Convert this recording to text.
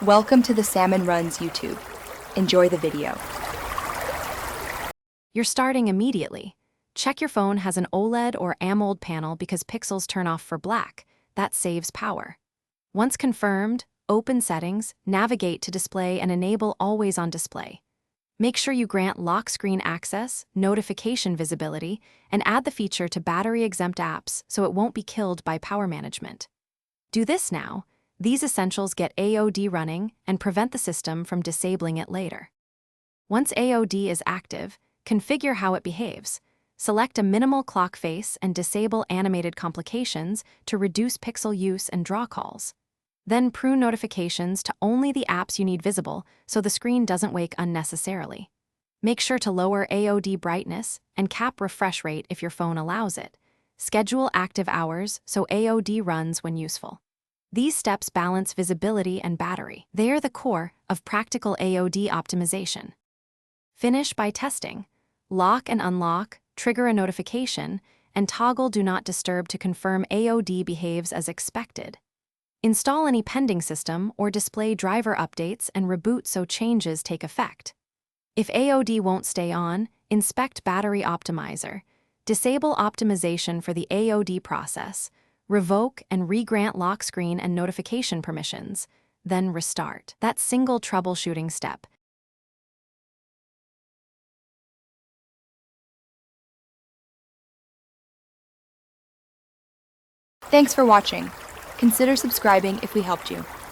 Welcome to the Salmon Runs YouTube. Enjoy the video. You're starting immediately. Check your phone has an OLED or AMOLED panel because pixels turn off for black. That saves power. Once confirmed, open Settings, navigate to Display and enable Always on Display. Make sure you grant lock screen access, notification visibility, and add the feature to battery-exempt apps so it won't be killed by power management. Do this now. These essentials get AOD running and prevent the system from disabling it later. Once AOD is active, configure how it behaves. Select a minimal clock face and disable animated complications to reduce pixel use and draw calls. Then prune notifications to only the apps you need visible so the screen doesn't wake unnecessarily. Make sure to lower AOD brightness and cap refresh rate if your phone allows it. Schedule active hours so AOD runs when useful. These steps balance visibility and battery. They are the core of practical AOD optimization. Finish by testing. Lock and unlock, trigger a notification, and toggle Do Not Disturb to confirm AOD behaves as expected. Install any pending system or display driver updates and reboot so changes take effect. If AOD won't stay on, inspect Battery Optimizer. Disable optimization for the AOD process. Revoke and re-grant lock screen and notification permissions. Then restart. That single troubleshooting step. Thanks for watching. Consider subscribing if we helped you.